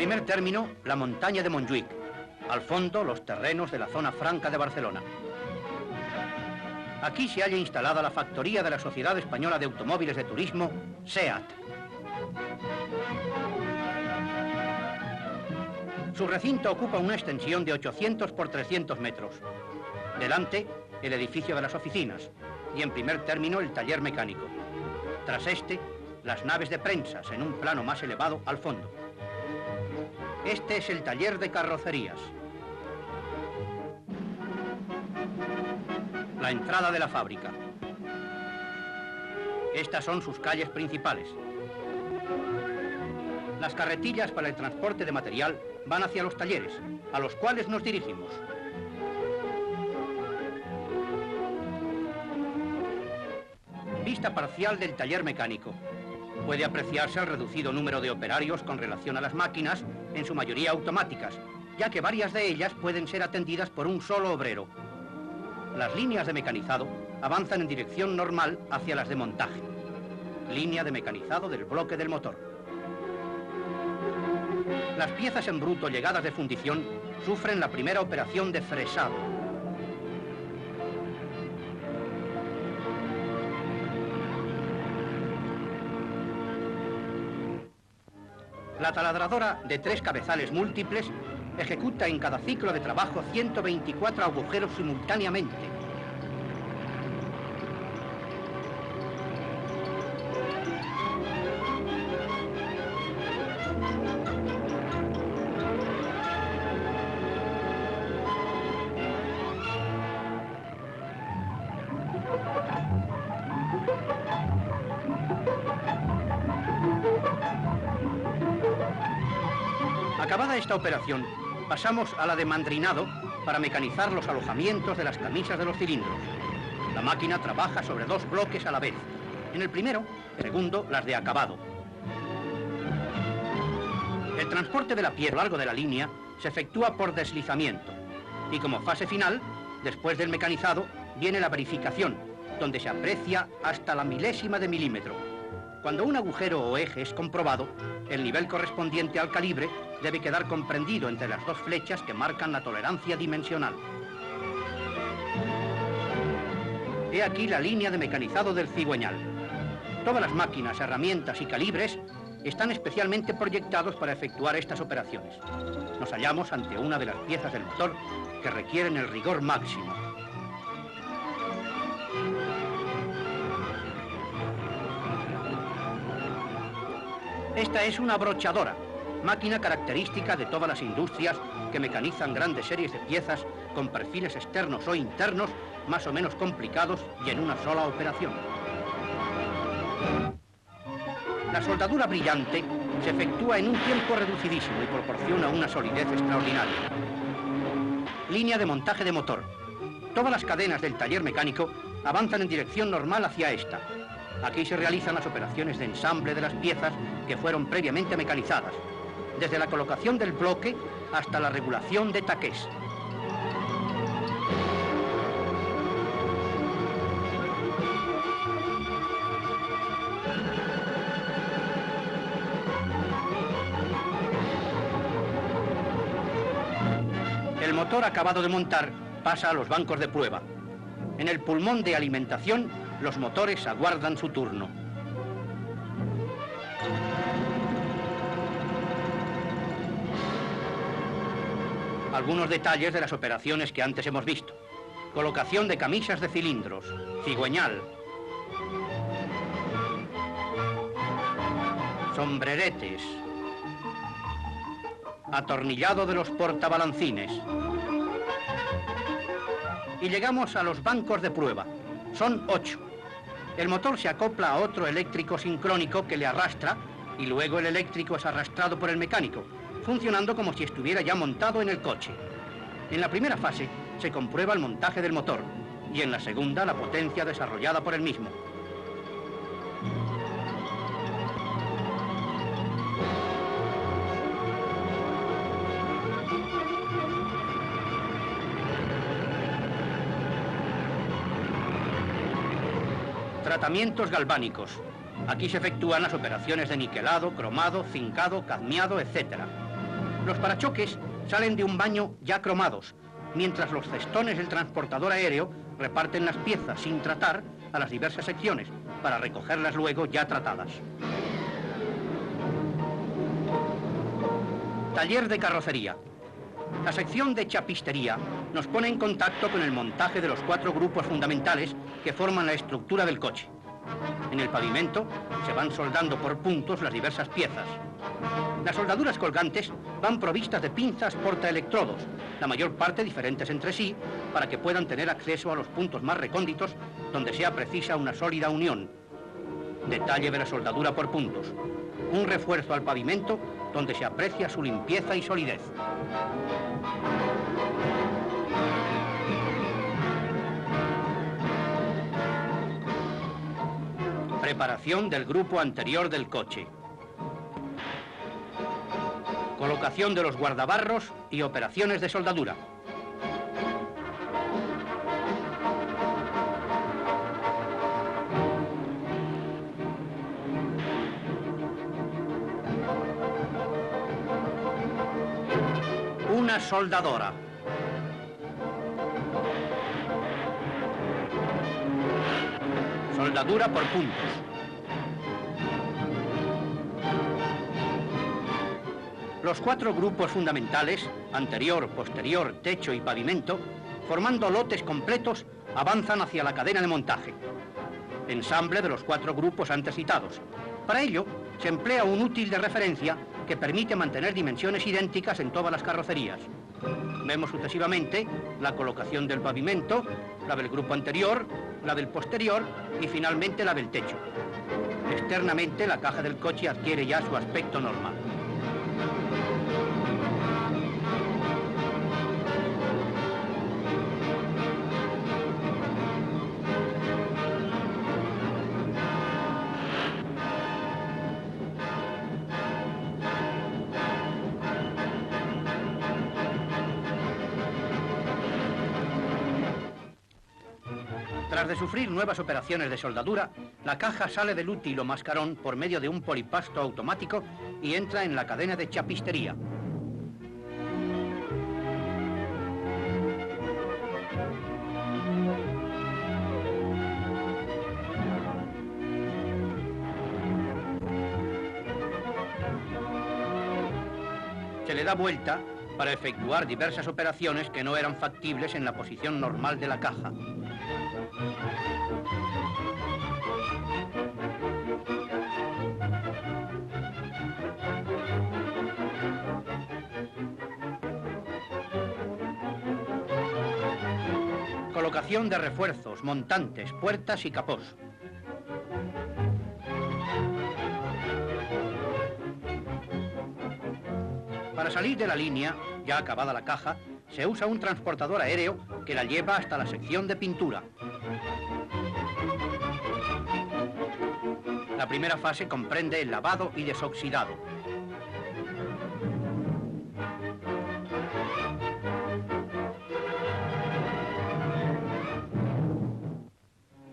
primer término, la montaña de Montjuïc. Al fondo, los terrenos de la zona franca de Barcelona. Aquí se halla instalada la factoría de la Sociedad Española de Automóviles de Turismo, SEAT. Su recinto ocupa una extensión de 800 por 300 metros. Delante, el edificio de las oficinas y en primer término el taller mecánico. Tras este, las naves de prensas en un plano más elevado al fondo. Este es el taller de carrocerías. La entrada de la fábrica. Estas son sus calles principales. Las carretillas para el transporte de material van hacia los talleres, a los cuales nos dirigimos. Vista parcial del taller mecánico. Puede apreciarse el reducido número de operarios con relación a las máquinas, en su mayoría automáticas, ya que varias de ellas pueden ser atendidas por un solo obrero. Las líneas de mecanizado avanzan en dirección normal hacia las de montaje. Línea de mecanizado del bloque del motor. Las piezas en bruto llegadas de fundición sufren la primera operación de fresado. La taladradora de 3 cabezales múltiples ejecuta en cada ciclo de trabajo 124 agujeros simultáneamente. Acabada esta operación, pasamos a la de mandrinado para mecanizar los alojamientos de las camisas de los cilindros. La máquina trabaja sobre 2 bloques a la vez. En el primero, el segundo, las de acabado. El transporte de la pieza a lo largo de la línea se efectúa por deslizamiento. Y como fase final, después del mecanizado, viene la verificación, donde se aprecia hasta la milésima de milímetro. Cuando un agujero o eje es comprobado, el nivel correspondiente al calibre debe quedar comprendido entre las 2 flechas que marcan la tolerancia dimensional. He aquí la línea de mecanizado del cigüeñal. Todas las máquinas, herramientas y calibres están especialmente proyectados para efectuar estas operaciones. Nos hallamos ante una de las piezas del motor que requieren el rigor máximo. Esta es una brochadora, máquina característica de todas las industrias que mecanizan grandes series de piezas con perfiles externos o internos más o menos complicados y en una sola operación. La soldadura brillante se efectúa en un tiempo reducidísimo y proporciona una solidez extraordinaria. Línea de montaje de motor. Todas las cadenas del taller mecánico avanzan en dirección normal hacia esta. Aquí se realizan las operaciones de ensamble de las piezas que fueron previamente mecanizadas, desde la colocación del bloque hasta la regulación de taqués. El motor acabado de montar pasa a los bancos de prueba. En el pulmón de alimentación, los motores aguardan su turno. Algunos detalles de las operaciones que antes hemos visto. Colocación de camisas de cilindros, cigüeñal, sombreretes, atornillado de los portabalancines. Y llegamos a los bancos de prueba. Son 8. El motor se acopla a otro eléctrico sincrónico que le arrastra y luego el eléctrico es arrastrado por el mecánico, funcionando como si estuviera ya montado en el coche. En la primera fase se comprueba el montaje del motor y en la segunda la potencia desarrollada por el mismo. Tratamientos galvánicos. Aquí se efectúan las operaciones de niquelado, cromado, zincado, cadmiado, etc. Los parachoques salen de un baño ya cromados, mientras los cestones del transportador aéreo reparten las piezas sin tratar a las diversas secciones para recogerlas luego ya tratadas. Taller de carrocería. La sección de chapistería nos pone en contacto con el montaje de los 4 grupos fundamentales que forman la estructura del coche. En el pavimento se van soldando por puntos las diversas piezas. Las soldaduras colgantes van provistas de pinzas portaelectrodos, la mayor parte diferentes entre sí, para que puedan tener acceso a los puntos más recónditos donde sea precisa una sólida unión. Detalle de la soldadura por puntos. Un refuerzo al pavimento donde se aprecia su limpieza y solidez. Preparación del grupo anterior del coche. Colocación de los guardabarros y operaciones de soldadura. Una soldadora. Soldadura por puntos. Los 4 grupos fundamentales, anterior, posterior, techo y pavimento, formando lotes completos, avanzan hacia la cadena de montaje. Ensamble de los 4 grupos antes citados. Para ello, se emplea un útil de referencia que permite mantener dimensiones idénticas en todas las carrocerías. Vemos sucesivamente la colocación del pavimento, la del grupo anterior, la del posterior y finalmente la del techo. Externamente, la caja del coche adquiere ya su aspecto normal. Tras de sufrir nuevas operaciones de soldadura, la caja sale del útil o mascarón por medio de un polipasto automático y entra en la cadena de chapistería. Se le da vuelta para efectuar diversas operaciones que no eran factibles en la posición normal de la caja. Colocación de refuerzos, montantes, puertas y capós. Para salir de la línea, ya acabada la caja, se usa un transportador aéreo que la lleva hasta la sección de pintura. La primera fase comprende el lavado y desoxidado.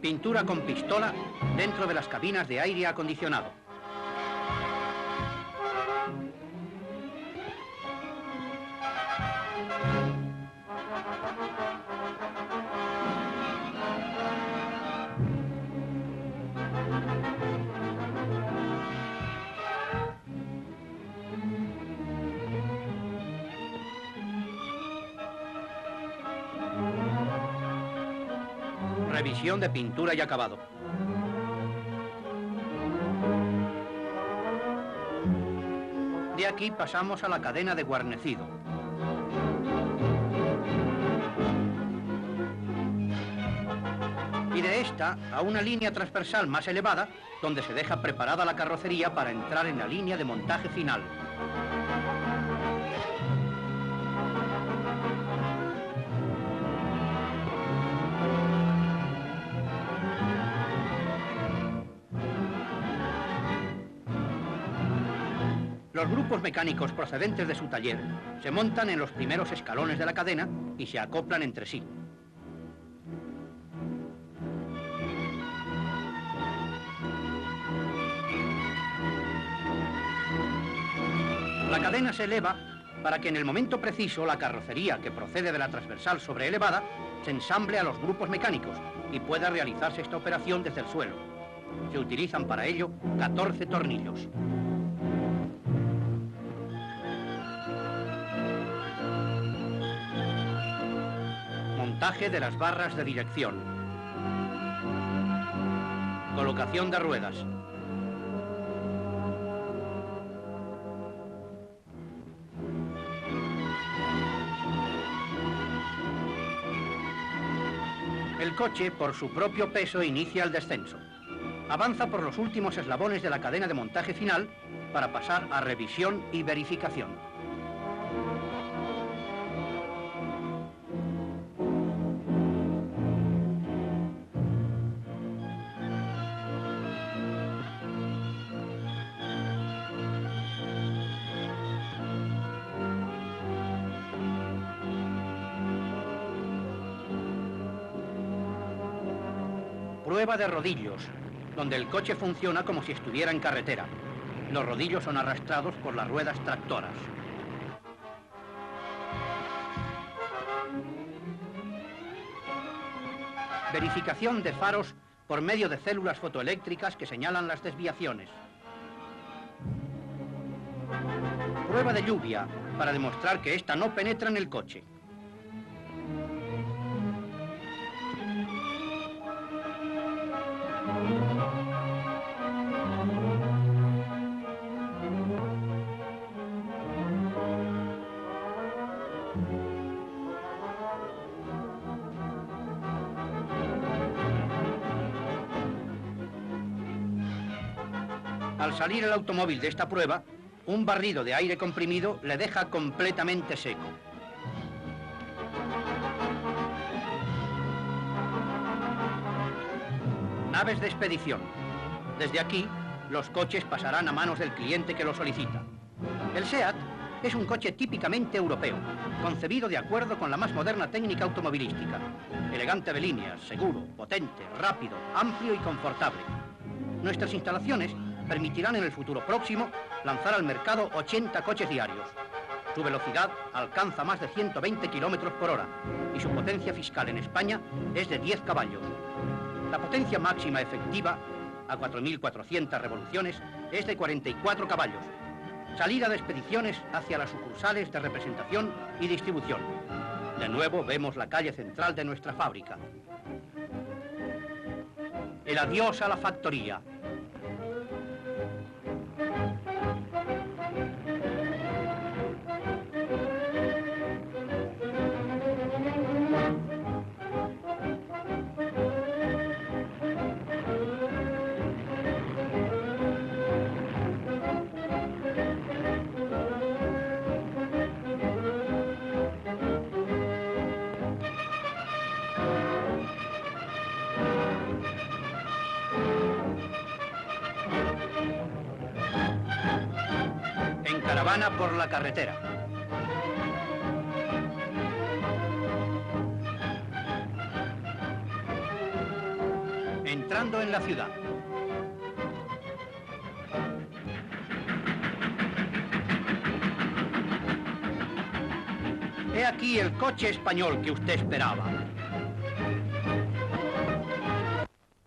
Pintura con pistola dentro de las cabinas de aire acondicionado. Revisión de pintura y acabado. De aquí pasamos a la cadena de guarnecido. Y de esta a una línea transversal más elevada, donde se deja preparada la carrocería para entrar en la línea de montaje final. Los grupos mecánicos procedentes de su taller se montan en los primeros escalones de la cadena y se acoplan entre sí. La cadena se eleva para que en el momento preciso la carrocería que procede de la transversal sobreelevada se ensamble a los grupos mecánicos y pueda realizarse esta operación desde el suelo. Se utilizan para ello 14 tornillos. Montaje de las barras de dirección. Colocación de ruedas. El coche, por su propio peso, inicia el descenso. Avanza por los últimos eslabones de la cadena de montaje final para pasar a revisión y verificación. Prueba de rodillos, donde el coche funciona como si estuviera en carretera. Los rodillos son arrastrados por las ruedas tractoras. Verificación de faros por medio de células fotoeléctricas que señalan las desviaciones. Prueba de lluvia, para demostrar que ésta no penetra en el coche. Al salir el automóvil de esta prueba, un barrido de aire comprimido le deja completamente seco. Naves de expedición. Desde aquí, los coches pasarán a manos del cliente que lo solicita. El SEAT es un coche típicamente europeo, concebido de acuerdo con la más moderna técnica automovilística. Elegante de líneas, seguro, potente, rápido, amplio y confortable. Nuestras instalaciones permitirán en el futuro próximo lanzar al mercado 80 coches diarios. Su velocidad alcanza más de 120 kilómetros por hora y su potencia fiscal en España es de 10 caballos. La potencia máxima efectiva, a 4.400 revoluciones, es de 44 caballos. Salida de expediciones hacia las sucursales de representación y distribución. De nuevo vemos la calle central de nuestra fábrica. El adiós a la factoría. Caravana por la carretera. Entrando en la ciudad. He aquí el coche español que usted esperaba.